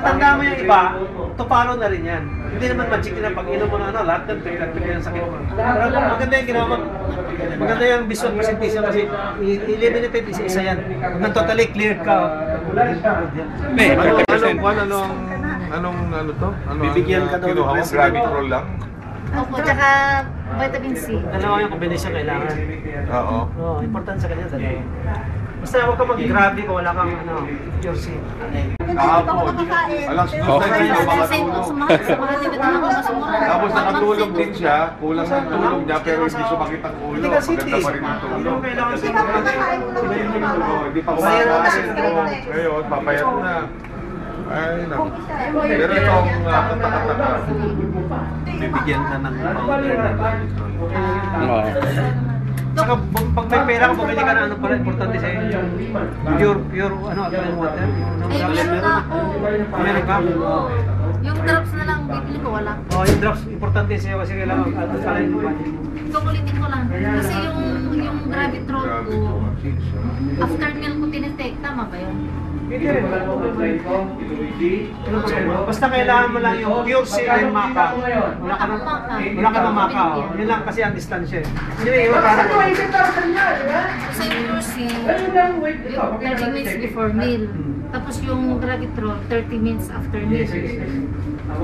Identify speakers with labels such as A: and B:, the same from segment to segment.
A: Tandaan mo yung iba, tupalo na rin yan. Hindi naman magic na pag inom mo na lahat ng bigla ng sakit mo. Pero maganda yung ginawa mo, maganda yung visual presentation kasi i-eliminate isa yan. Nang totally clear ka.
B: Anong ano to?
A: Bibigyan ka daw ng
B: kinuha mo? Gravitol lang?
C: Opo, tsaka vitamin C.
A: Dalawa yung combination kailangan.
B: Oo.
A: Oo, important sa kanya dalawa. Basta huwag ka mag-grabe kung wala kang pure C.
B: Kahapon. Alas 2 na rin ako makatulog. Tapos nakatulog din siya. Kulang ang tulog niya pero hindi sumakit ang ulo. Maganda pa rin ang tulog. Hindi pa kumakain. Ngayon, papayat na. Ay, naku. Pero itong katakataka.
A: Bibigyan ka ng powder na saka pag may pera ka, bumili ka na ano pala, importante sa'yo pure alkaline water.
C: Meron na ako.
A: Meron ka?
C: Yung drops na lang bibili ko, wala.
A: Yung drops, importante sa'yo kasi kailangan alkaline water.
C: Kukulitin ko lang. Kasi yung Gravitol ko, after meal ko tinitake, tama ba yun?
A: Pwede rin. Basta kailangan mo lang yung pure C and maca. Wala ka ng maca. Yun lang kasi ang distansya. Hindi, iwan ka na.
C: Kasi yung pure C, yung 30 minutes before meal. Tapos yung Gravitol, 30 minutes after meal.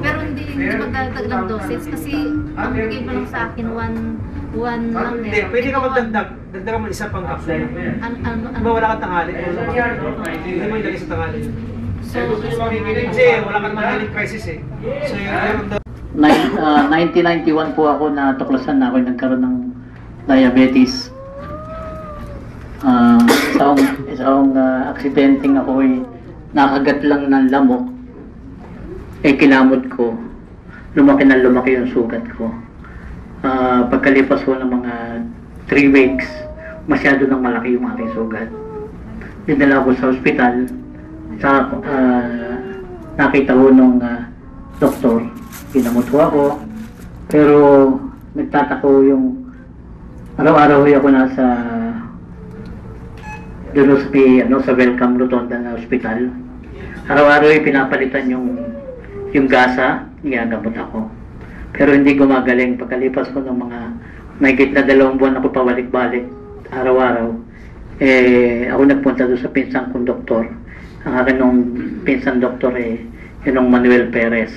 C: Pero hindi magdadagdag ng dosage kasi ang bigay mo lang sa akin one lang.
A: Hindi, pwede ka magdagdag. Dagdagan mo isa pang capsule. Ano? Wala kang tanghali. Hindi mo ilagay sa tanghali.
C: So,
A: Kasi wala kang healing crisis eh. So yung
D: 1991 po ako na tuklasan na ako nagkaroon ng diabetes. Isang aksidenteng ako ay nakagat lang ng lamok. Kinamot ko. Lumaki na lumaki yung sugat ko. Pagkalipas ko ng mga 3 weeks, masyado nang malaki yung aking sugat. Dinala ko sa ospital. Nakita ko nung doktor, pinamot ko ako. Pero nagtatako yung araw-araw ako nasa doon sa Welcome Rotonda na ospital. Araw-araw pinapalitan yung gasa, ginagamot ako. Pero hindi gumagaling. Pagkalipas ko ng mga mahigit na 2 buwan ako pabalik-balik araw-araw, ako nagpunta doon sa pinsang kong doktor. Ang akin nung pinsang doktor yung Manuel Perez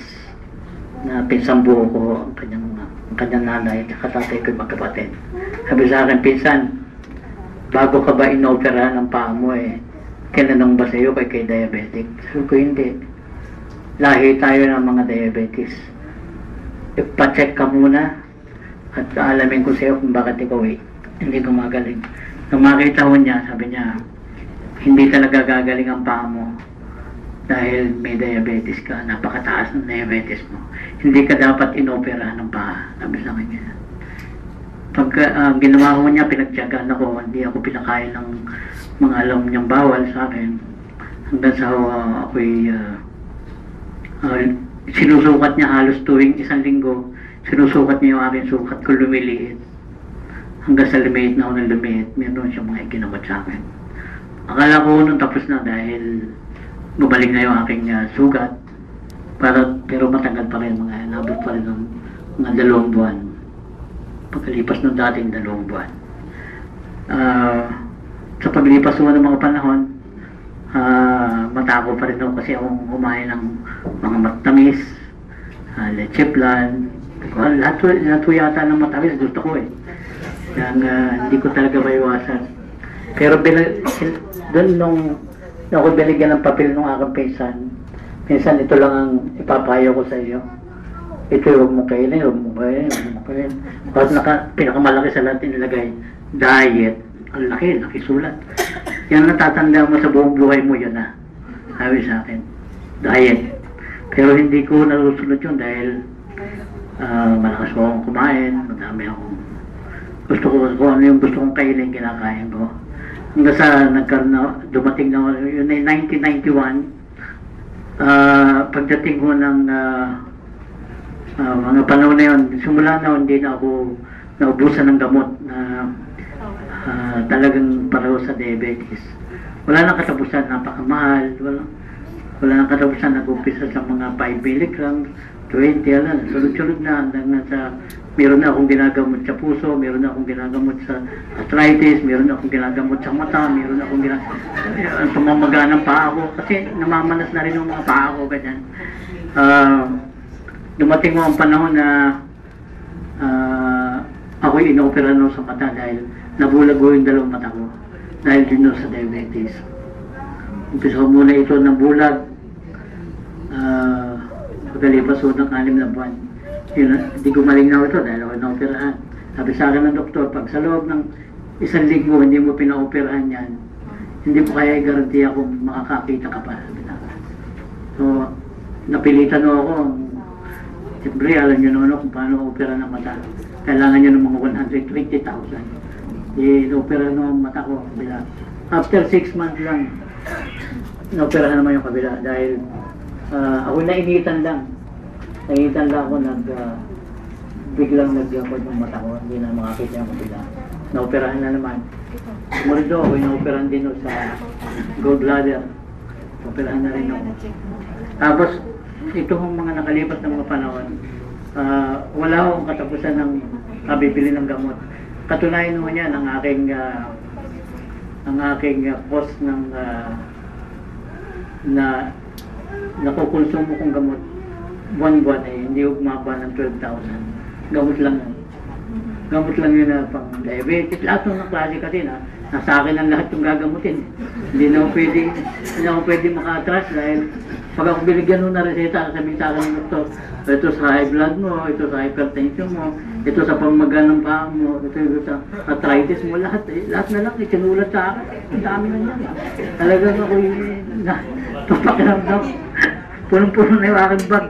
D: na pinsang buo ko, ang kanyang nanay at tatay ko magkapatid. Sabi sa akin, pinsan, bago ka ba inopera ng paa mo tinanong ba sa'yo kay diabetic? Sabi ko, hindi. Lahi tayo ng mga diabetes. Ipacheck ka muna at alamin ko sa'yo kung bakit ikaw hindi gumagaling. Nung makita ko niya, sabi niya, hindi talaga gagaling ang paa mo dahil may diabetes ka, napakataas ng diabetes mo. Hindi ka dapat inopera ng paa, sabi sa kanya. Pag ginawa ko niya, pinagtiyagaan ako, hindi ako pinakain ng mga alam niyang bawal sa akin. Hanggang sa ako'y sinusukat niya halos tuwing 1 linggo, sinusukat niya yung aking sukat ko lumiliit. Hanggang sa lumiit na ako ng lumiit, meron siyang mga ikinamot sa akin. Akala ko nung tapos na dahil gumaling na yung aking sugat. Pero matagal pa rin, nabot pa rin ng mga 2 buwan. Pagkalipas ng dating 2 buwan. Sa paglipas ng mga panahon, matako pa rin ako kasi akong kumain ng mga matamis, leche plan. Lahat yata ng matamis gusto ko hindi ko talaga maiwasan. Pero doon nung ako binigyan ng papel ng aking pinsan, ito lang ang ipapayo ko sa iyo. Ito huwag mo kainin, huwag mo kainin. Bakit pinakamalaki sa lahat inilagay, diet. Ang laki sulat. Yan natatanda mo sa buong buhay mo yun sabi sa akin, diet. Pero hindi ko nalusunod yun dahil malakas ko akong kumain, madami akong kung ano yung gusto kong kainin, kinakain ko. Hanggang sa dumating na yun 1991, pagdating ko ng mga panahon na yun, simula na hindi na ako naubusan ng gamot na talagang pareho sa diabetes. Wala nang katapusan, napakamahal. Wala nang katapusan, nag-umpisa sa mga 5 milligrams, 20, sunod-sunod na, hanggang sa, meron na akong ginagamot sa puso, meron na akong ginagamot sa arthritis, meron na akong ginagamot sa mata, meron na akong tumamaga ng paa ko, kasi namamanas na rin yung mga paa ko, ganyan. Dumating mo ang panahon na ako'y inoopera sa mata dahil nabulag ko yung dalawang mata ko dahil din sa diabetes. Umpisa ko muna ito ng bulag, pagkalipas ko ng 6 na buwan. Hindi ko malinaw ito dahil ako inooperahan. Sabi sa akin ng doktor, pag sa loob ng 1 linggo hindi mo pinaoperahan yan, hindi po kaya i-garantiya kung makakakita ka pa. So, napilitan ako. Siyempre, alam nyo naman kung paano opera ng mata. Kailangan nyo ng mga 120,000. I-opera ng mata ko kabila. After 6 months lang, na-opera na naman yung kabila dahil ako nainitan lang. Nainitan lang ako, biglang nag-akod yung mata ko, hindi na makakita yung kabila. Na-operahan na naman. Sumunod ako, na-operahan din sa gallbladder. Operahan na rin ako. Tapos, ito hong mga nakalipas ng mga panahon, wala akong katapusan ng kabibili ng gamot. Katunayan naman yan ang aking cost ng na nakukonsumo kong gamot buwan-buwan hindi umaba ng 12,000. Gamot lang yun. Gamot lang yun na pang diabetes. Lahat ng klase kasi nasa akin ang lahat yung gagamutin. Hindi na ako pwede maka-atras dahil pag ako binigyan mo na reseta, sabihin sa akin ng doktor, ito sa high blood mo, ito sa hypertension mo, ito sa pamaga ng paa mo, ito sa arthritis mo, lahat na lang, isinulat sa akin. Ang dami na yan. Talagang ako papakiramdam. Punong-puno na yung aking bag.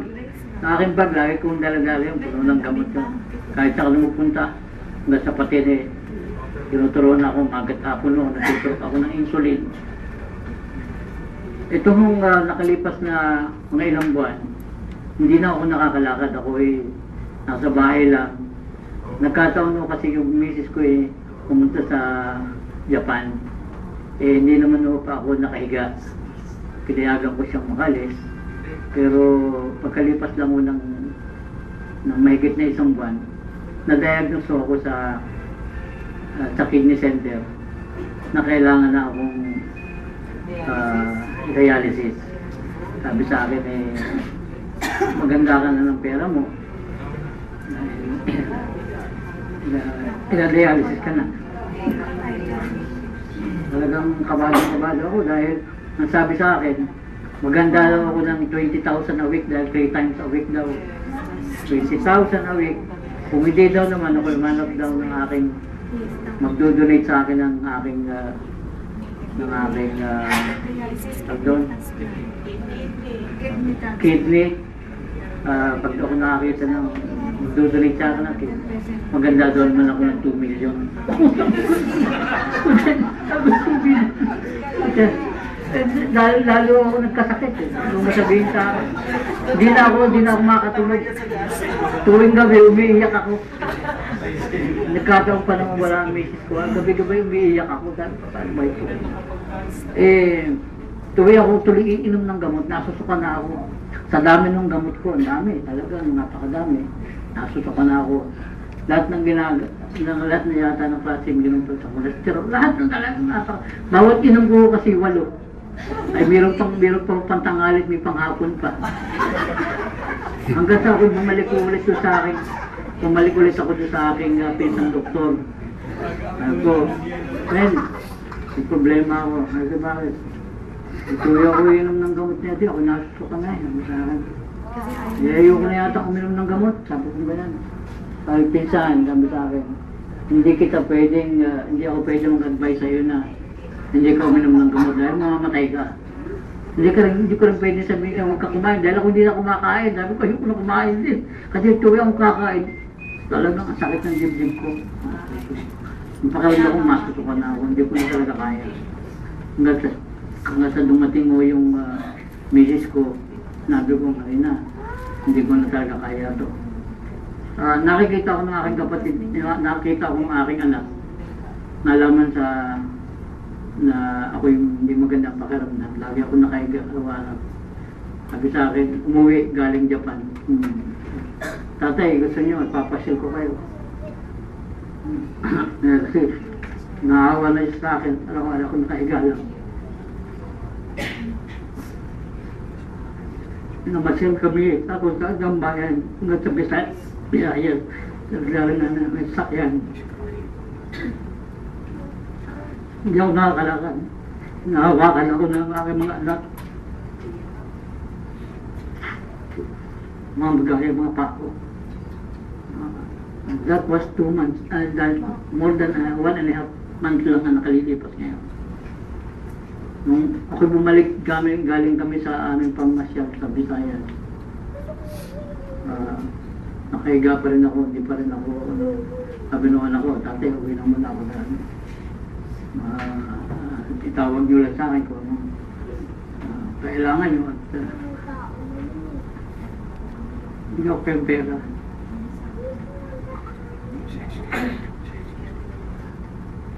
D: Sa aking bag, lagi kong dala-dala yung puno ng gamot yun. Kahit saan lumupunta, hanggang sa patin tinuturuan ako, magat hapon no, nagtuturo ako ng insulin. Ito hong nakalipas na mga ilang buwan, hindi na ako nakakalakad. Ako nasa bahay lang. Nagkataon ko kasi yung misis ko pumunta sa Japan. Hindi naman pa ako nakahiga. Pinayagan ko siyang makalis. Pero pagkalipas lang ko ng mahigit na 1 buwan, na-diagnose ako sa kidney center na kailangan na akong dialysis. Sabi sa akin maganda ka na ng pera mo. Ina-dialysis ka na. Talagang kabado ako dahil ang sabi sa akin, maganda daw ako ng 20,000 a week dahil 3 times a week daw. 20,000 a week. Kung hindi daw naman ako manap daw ng aking magdo-donate sa akin ng aking kidney. Pag ako nakakita ng magdo-donate sa akin ng kidney, maganda daw naman ako ng 2 million. Lalo ako nagkasakit nung masabihin sa akin. Hindi na ako makatulog. Tuwing gabi, umiiyak ako. Nagkataon pa naman wala ang misis ko. Gabi-gabi umiiyak ako. Paano ba ito? Tuwing ako tuloy iinom ng gamot, nasusuka na ako. Sa dami ng gamot ko, ang dami. Talagang napakadami. Nasusuka na ako. Lahat ng lahat na yata ng klaseng ginumpal sa cholesterol. Lahat ng talagang bawat inom ko kasi 8. Ay meron pang pantangalit, may panghapon pa. Hanggang sa ako bumalik ulit ako sa aking pinsang doktor. Ako, men, may problema ako. Kasi bakit? Ituloy ako inom ng gamot niya, di ako nasusuka na sabi sa akin. Ayoko na yata uminom ng gamot, sabi ko ganyan. Sabi pinsan, sabi sa akin, hindi ako pwedeng mag-advise sa'yo na hindi ka uminom ng gamot dahil mamamatay ka. Hindi ko rin pwede sabihin na huwag ka kumain dahil ako hindi na kumakain. Sabi ko, ayoko na kumain din. Kasi tuwi akong kakain. Talagang ang sakit ng dibdib ko. Napakawala akong masusukan na ako. Hindi ko na talaga kaya. Hanggang sa dumating mo yung misis ko, nabi ko na hindi ko na talaga kaya ito. Nakikita ko ng aking kapatid, nakikita ko ng aking anak. Nalaman na ako yung hindi magandang pakiramdam. Lagi ako nakahiga araw-araw. Sabi sa akin, umuwi galing Japan. Tatay, gusto niyo, ipapasyal ko kayo. Kasi naawa na siya sa akin, araw-araw ko nakaiga lang. Namasyal kami, tapos sa Gambayan, hanggang sa Bisayan, naglaro na may sakyan. Hindi ako nakakalakad. Nahawakan ako ng aking mga anak. Mga magaya, mga pako. That was 2 months. More than 1.5 months lang na nakalilipas ngayon. Nung ako bumalik galing kami sa aming pamasyal sa Visayas. Nakahiga pa rin ako, hindi pa rin ako, sabi naman ako, tatay, uwi naman ako na itawag nyo lang sa akin kung kailangan nyo at hindi ako pera.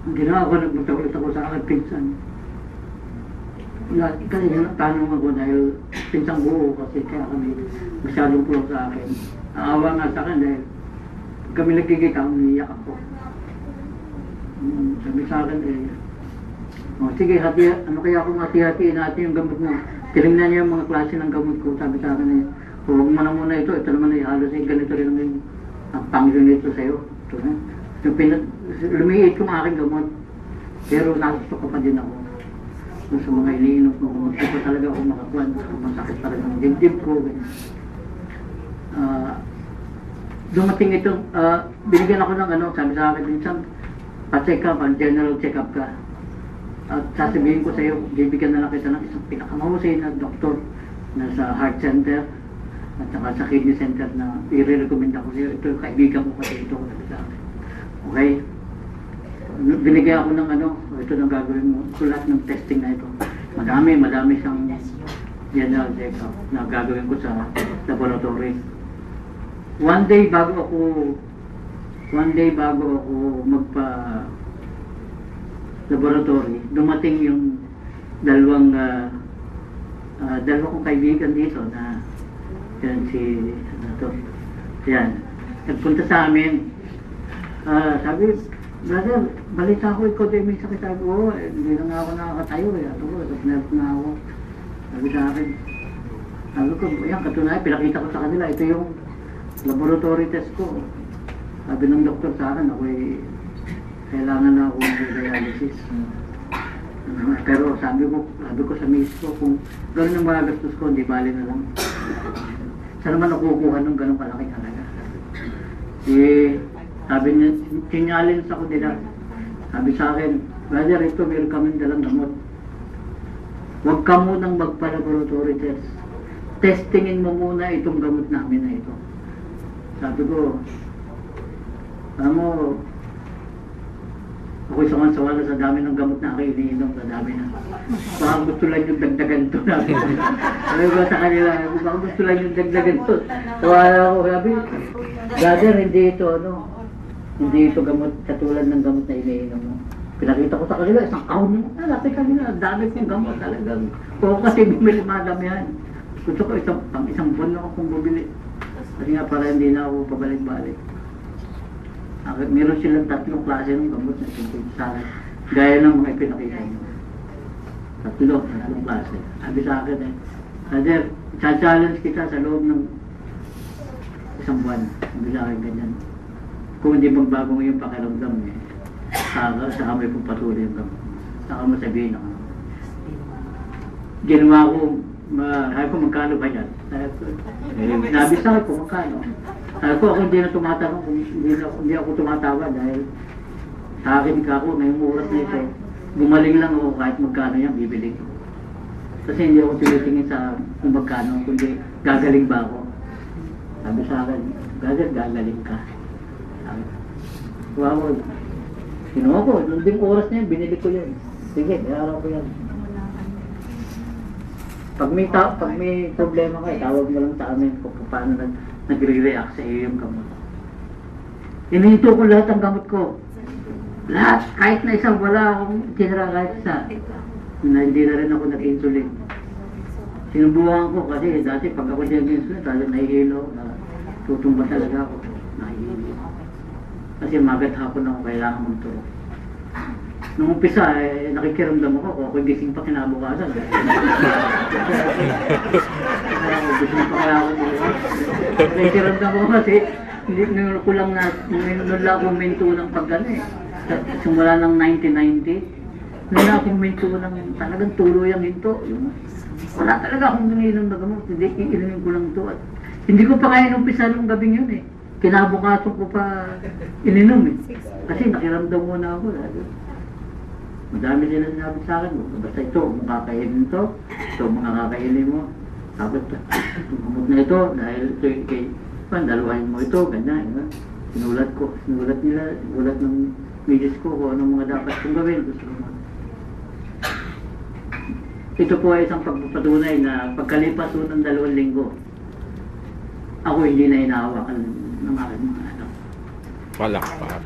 D: Ang ginawa ko, nagmutakulit ako sa akin pinsan. Kasi tanong ako dahil pinsang buo kasi kaya kami masyadong pulong sa akin. Naawa nga sa akin dahil kami nagkikita, umiiyak ako. Sabi sa akin sige, ano kaya kung hati-hatiin natin yung gamot mo. Tinignan niya yung mga klase ng gamot ko. Sabi sa akin huwag mo na muna ito naman halos ganito rin ang pangyon nito sa'yo. Ito na. Lumiit yung aking gamot. Pero nasusuka pa din ako. Sa mga iniinom ko, kung hindi pa talaga ako makakuan, masakit talaga ang dibdib ko. Dumating ito, binigyan ako ng sabi sa akin, minsan, pa-check up, general check up ka. At sasabihin ko sa iyo, bibigyan na lang kita ng isang pinakamahusay na doktor na sa heart center at saka sa kidney center na i-recommend ako sa iyo. Ito yung kaibigan ko kasi ito, sabi sa akin. Okay? Binigyan ako ng ito na gagawin mo, lahat ng testing na ito. Madami siyang general check-up na gagawin ko sa laboratory. One day bago ako magpa laboratory, dumating yung dalawang kong kaibigan dito na yan yan, nagpunta sa amin. Sabi, brother, balita ko ikaw din may sakit. Sabi ko, hindi na nga ako nakakatayo nerve na ako. Sabi sa akin, sabi ko, yan katunayan, pinakita ko sa kanila, ito yung laboratory test ko. Sabi ng doktor sa akin, kailangan na ako mag-dialysis. Pero sabi ko sa miss ko, kung gano'n ang mga gastos ko, hindi bali na lang. Saan naman ako kukuha ng gano'ng kalaking halaga? Sabi niya, sinyalins ako nila. Sabi sa akin, brother, ito meron kami dalang gamot. Huwag ka munang magpa-laboratory test. Testingin mo muna itong gamot namin na ito. Sabi ko, alam mo, ako'y sawan-sawa sa dami ng gamot na aking iniinom, sa dami na. Baka gusto lang yung dagdagan ito namin. Sabi ko sa kanila, baka gusto lang yung dagdagan ito. Tawala ako, sabi, brother, hindi ito gamot, katulad ng gamot na iniinom mo. Pinakita ko sa kanila, isang kahon mo. Lati kanila, dami kong gamot talagang. Oo, kasi bumili madami yan. Gusto ko isang buwan na akong bumili. Kasi nga para hindi na ako pabalik-balik. Meron silang 3 klase ng gamot na tungkol sa akin. Gaya ng mga ipinakita nyo. 3 klase. Sabi sa akin brother, challenge kita sa loob ng isang buwan. Sabi sa akin ganyan. Kung hindi magbago mo yung pakiramdam saka may pagpatuloy yung gamot. Saka mo sabihin ako. Ginawa ko, sabi ko magkano ba yan? Sabi sa akin ko magkano. Sabi ko ako hindi na tumatanong, hindi ako tumatawa dahil sa akin ka ako ngayong oras na ito. Gumaling lang ako kahit magkano yan, bibili ko. Kasi hindi ako tinitingin sa kung magkano, kundi gagaling ba ako. Sabi sa akin, brother, gagaling ka. Sabi ko, wow, kinuha ko, nung ding oras na yan, binili ko yun. Sige, bayaraw ko yan. Pag may problema ka, tawag mo lang sa amin kung paano nagre-react sa iyo yung gamot. Ininito ko lahat ng gamot ko. Lahat, kahit na isang wala akong tinira kahit isa. Hindi na rin ako nag-insulin. Sinubukan ko kasi dati pag ako siya ginsulit, talagang nahihilo, tutumba talaga ako. Nahihilo. Kasi magat hapon ako kailangan magturo. Nung umpisa, nakikiramdam ako gising pa kinabukasan. Gising pa kaya ako bukas. Nakikiramdam ako kasi hindi ko lang ako minto ng pagkano eh. Simula ng 1990, nila akong minto ng talagang tuloy ang hinto. Wala talaga akong ininom na gamot, hindi iinumin ko lang ito. At hindi ko pa kaya inumpisa nung gabing yun eh. Kinabukasan ko pa ininom eh. Kasi nakiramdam muna ako. Madami sila sinabi sa akin, basta ito, kung kakainin ito mga kakainin mo. Sabi ito, tumamot na ito, dahil ito kay dalawahin mo ito, ganyan. Sinulat nila, sinulat ng misis ko kung anong mga dapat kong gawin. Ito po ay isang pagpapatunay na pagkalipas ng 2 linggo, ako hindi na inahawakan ng aking mga anak.
B: Wala pa.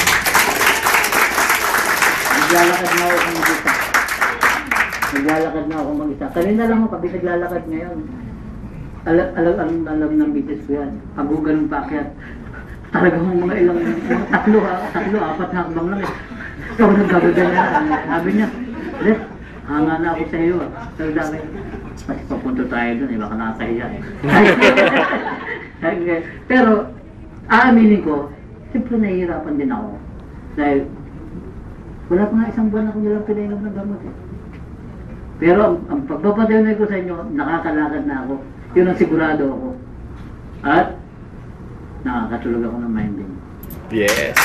D: Naglalakad na ako mag-isa. Kanina lang ako, kapit naglalakad ngayon. Alam ng bitis ko yan. Pag ganun paakyat, talagang mga ilang, tatlo, 4 hakbang lang eh. Ikaw nagkagagan na. Sabi niya, Les, hanga na ako sa iyo. Sabi dami, mas papunta tayo dun, baka nakakahiya. Pero, aaminin ko, siyempre nahihirapan din ako. Dahil, wala pa nga 1 buwan ako nilang pinainom ng gamot eh. Pero ang pagpapatunay ko sa inyo, nakakalakad na ako. Yun ang sigurado ako. At nakakatulog ako ng minding.
B: Yes.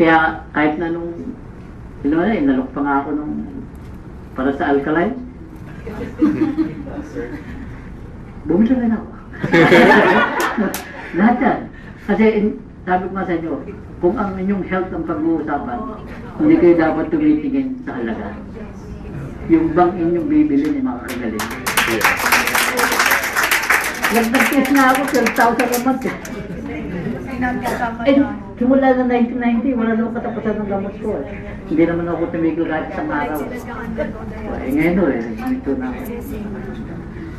D: Kaya kahit na nung inalok pa nga ako nung para sa alkaline. Bumili rin ako. Lahat yan. Kasi sabi ko nga sa inyo, kung ang inyong health ang pag-uusapan, hindi kayo dapat tumitingin sa halaga. Yung bang inyong bibili ni makakagaling.
B: Yes.
D: Nag-test na ako, 12,000 a month. Simula na 1990, wala naman katapusan ng gamot ko. Hindi naman ako tumigil kahit isang araw. Ngayon ito na ako.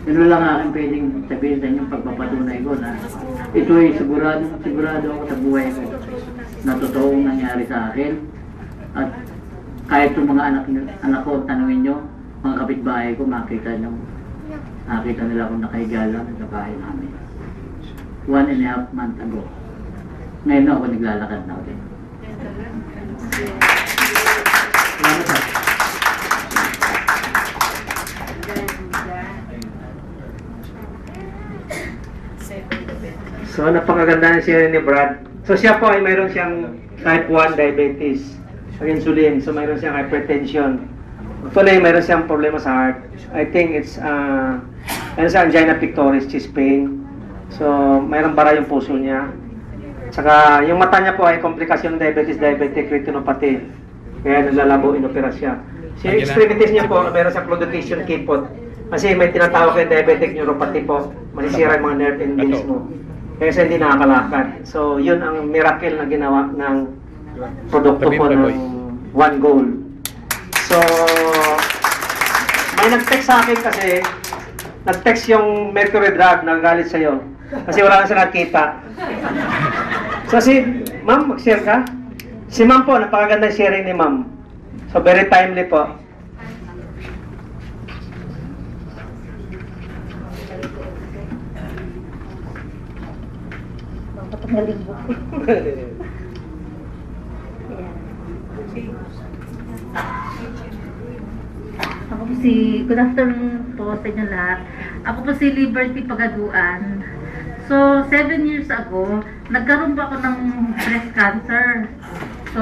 D: Yun lang aking pwedeng sabihin sa inyong pagpapatunay ko na ito ay sigurado ako sa buhay ko na totoong nangyari sa akin. At kahit yung mga anak ko, tanungin nyo, mga kapitbahay ko, makita nila akong nakahiga lang sa bahay namin. 1.5 months ago. Ngayon na ako naglalakad na ulit. Salamat sa.
A: So, napakaganda na siya ni Brad. So, siya po ay mayroon siyang type 1 diabetes, insulin. So, mayroon siyang hypertension. Actually, mayroon siyang problema sa heart. I think it's angina pectoris, chest pain. So, mayroon bara yung puso niya. Saka, yung mata niya po ay komplikasyon ng diabetic retinopathy. Kaya naglalabo, inopera siya. So, yung extremities niya po, mayroon siyang claudication kipot. Kasi may tinatawag kayong diabetic neuropathy po. Masisira yung mga nerve endings mo. Kaya hindi nakakalakad. So, yun ang miracle na ginawa ng produkto po ng One Goal. So, may nag-text sa akin kasi, nag-text yung Mercury Drug, nagagalit sa'yo. Kasi wala na siya nakita. So, ma'am, mag-share ka? Si ma'am po, napakaganda sharing ni ma'am. So, very timely po.
C: Ako po good afternoon po sa inyo lahat. Ako po si Liberty Pagaduan. So, 7 years ago, nagkaroon po ako ng breast cancer. So,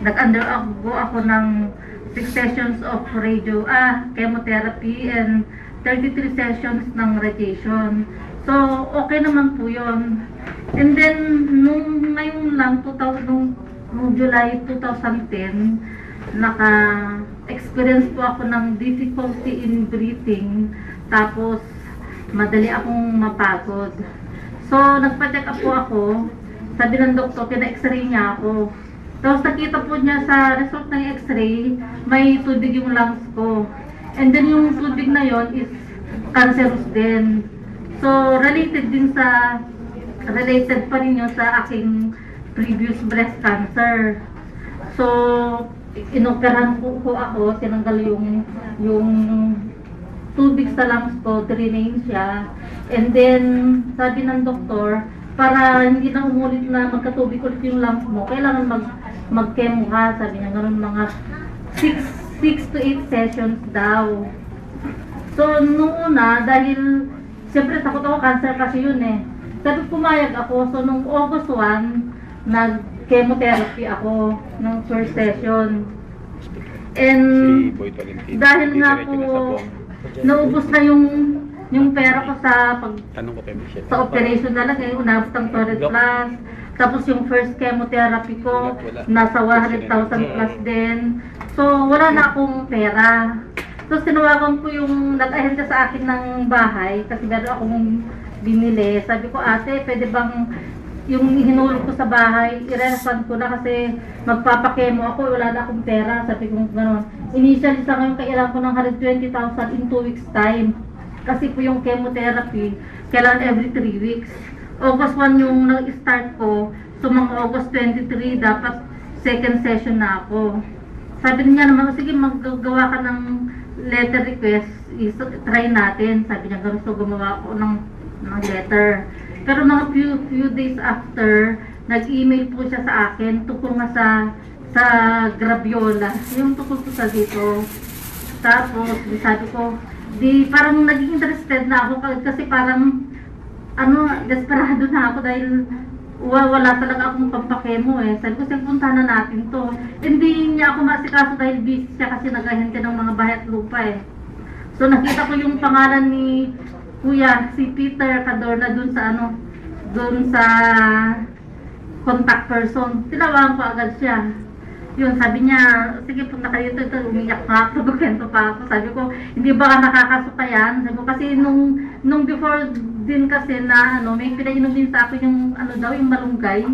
C: nag-undergo ako ng 6 sessions of chemotherapy and 33 sessions ng radiation. So, okay naman po yun. And then, nung ngayon lang, nung July 2010, naka-experience po ako ng difficulty in breathing. Tapos, madali akong mapagod. So, nagpa-check up po ako. Sabi ng doktor, pina-x-ray niya ako. Tapos nakita po niya sa result ng x-ray, may tubig yung lungs ko. And then yung tubig na yon is cancerous din. So related pa rin yun sa aking previous breast cancer. So inoperahan po ako, tinanggal yung tubig sa lungs ko, drainage siya. And then sabi ng doktor, para hindi na umulit na magkatubig ulit yung lungs mo, kailangan mag-chemo ka, sabi niya, gano'n mga 6 to 8 sessions daw. So, nung una, dahil, siyempre takot ako, cancer kasi yun eh. Sabi pumayag ako, so nung August 1, nag-chemotherapy ako ng first session. And, dahil nga po, naubos na yung pera ko sa operation na lang, unabot ang Torrid Plus. Tapos yung first chemotherapy ko, nasa 100,000 plus din. So, wala na akong pera. Tapos tinawagan ko yung nag-ahenda sa akin ng bahay, kasi meron akong binili. Sabi ko, ate, pwede bang yung hinulog ko sa bahay, i-refund ko na kasi magpapakemo ako, wala na akong pera. Sabi ko gano'n. Initially sa ngayon, kailangan ko ng 120,000 in 2 weeks time. Kasi po yung chemotherapy, kailangan every 3 weeks. August 1 yung nag-start ko, so mga August 23, dapat second session na ako. Sabi niya naman, sige maggagawa ka ng letter request, try natin. Sabi niya, gano'n, so gumawa ako ng letter. Pero mga few days after, nag-email po siya sa akin, tungkol nga sa Graviola, yung tungkol po sa dito. Tapos, sabi ko, parang naging interested na ako kasi parang desperado na ako dahil wala talaga akong pampakemo eh. Sabi ko, punta na natin to. Hindi niya ako masikaso dahil busy siya kasi naghahintay ng mga bahay at lupa eh. So nakita ko yung pangalan ni Kuya, si Peter Cadorna dun sa contact person. Tinawagan ko agad siya. Yun, sabi niya, sige punta kayo dito, umiyak nga ako, kwento pa ako. Sabi ko, hindi ba nakakasuka yan? Sabi ko, kasi nung before din kasi na, may pinainom din sa akin yung, yung malunggay.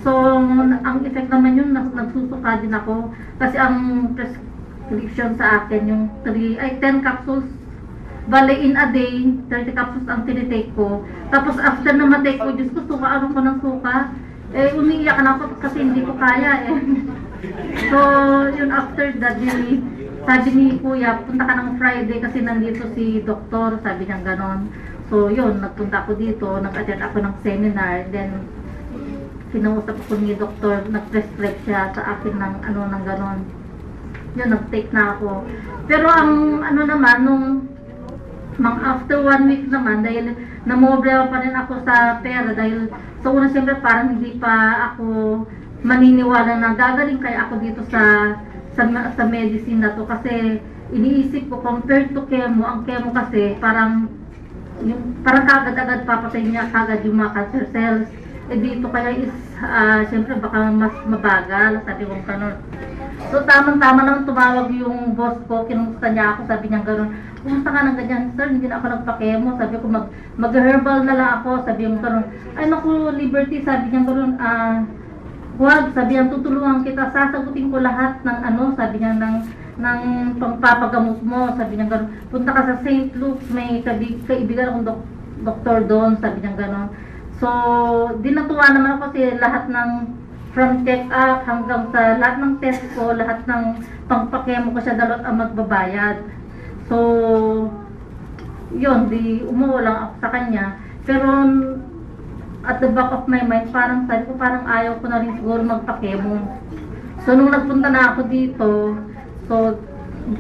C: So, ang effect naman yun, nagsusuka din ako. Kasi ang prescription sa akin, yung 10 capsules, bale in a day, 30 capsules ang tinitake ko. Tapos after na matake ko, Diyos ko, suka ko ng suka. Umiiyak na ako kasi hindi ko kaya eh. So, yun after that, sabi ni Kuya, punta ka ng Friday kasi nandito si doktor, sabi niya ganon. So, yun, nagpunta ako dito, nag-attend ako ng seminar, then kinausap ko ni doktor, nag-prescribe siya sa akin ng ganon. Yun, nag-take na ako. Pero ang naman, after 1 week naman, dahil namoblema pa rin ako sa pera, dahil sa una siyempre parang hindi pa ako maniniwala na gagaling kaya ako dito sa medicine na to, kasi iniisip ko compared to chemo, ang chemo kasi parang kagad-agad papatay niya kagad yung mga cancer cells. Dito kaya is siyempre baka mas mabagal, sabi ko gano'n. So tamang-tama lang tumawag yung boss ko, kinumusta niya ako, sabi niya gano'n, kumusta ka ng ganyan, sir, hindi na ako nagpa-chemo, sabi ko mag-herbal na lang ako, sabi niya gano'n, ay naku, Liberty, sabi niya gano'n, huwag, sabi niya, tutulungan kita, sasagutin ko lahat ng sabi niya, ng pangpapagamot mo, sabi niya gano'n, punta ka sa St. Luke's, may kaibigan akong doktor doon, sabi niya gano'n. So, dinatuwa naman ako kasi lahat from check-up hanggang sa lahat ng test ko, lahat ng pangpakemo ko siya dalot ang magbabayad. So, yun, umuwi lang ako sa kanya. Pero, at the back of my mind, parang sabi ko, parang ayaw ko na rin siguro magpakemo. So, nung nagpunta na ako dito, so,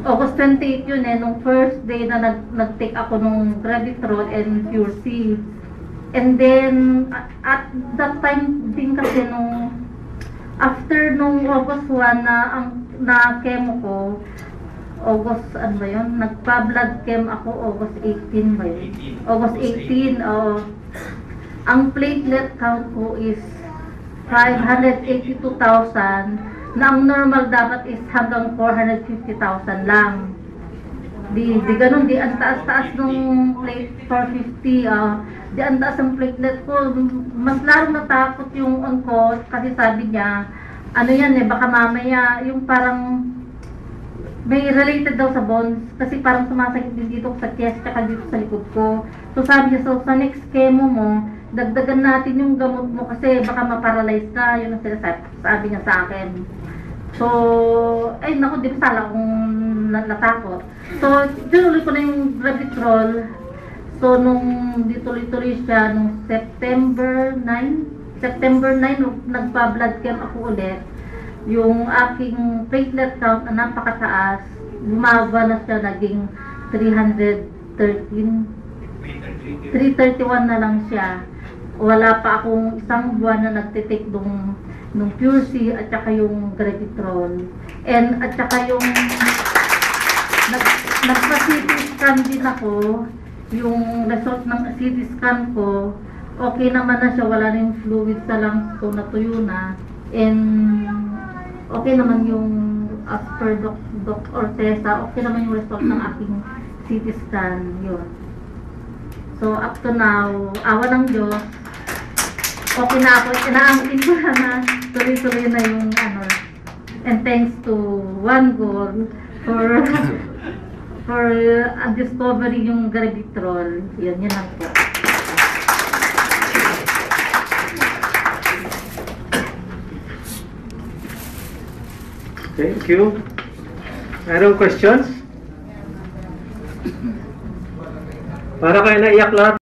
C: August 28 yun nung first day na nag-take ako nung Gravitrol and Pure C. And then, at that time din kasi after nung August 1 na chemo ko, August, nagpa-blood chem ako, August 18 ba yun? August 18, ang platelet count ko is 582,000, na ang normal dapat is hanggang 450,000 lang. Di ganun, ang taas-taas nung plate 450, di ang taas ang platelet ko. Mas larong natakot yung ko kasi sabi niya,
E: ano yan eh, baka mamaya yung parang may related daw sa bones kasi parang sumasakit din dito sa chest tsaka dito sa likod ko. So sabi niya, so sa next chemo mo, dagdagan natin yung gamot mo kasi baka ma-paralyze ka. Yun ang sabi niya sa akin. So, ay naku, di ba sala akong natakot. So, tinuloy ko na yung Gravitrol. So, nung dituloy-tuloy siya, nung September 9, nagpa-blood chem ako ulit. Yung aking platelet count na napakataas, lumaba na siya, naging 331 na lang siya. Wala pa akong isang buwan na nagtitake nung Pure C at saka yung Gravitrol. And at saka yung nagpa-CT scan din ako, yung result ng CT scan ko, okay naman na siya, wala na yung fluid sa lungs ko, natuyo na. And okay naman yung as per Doc Ortesa, okay naman yung result ng aking CT scan, yun. So up to now, awa ng Diyos, okay na ako, inaangkin ko na tuloy-tuloy na yung ano. And thanks to One Goal for discovery yung Gravitrol. Yun lang po.
A: Thank you. Mayroong questions? Para kayo naiyak lahat.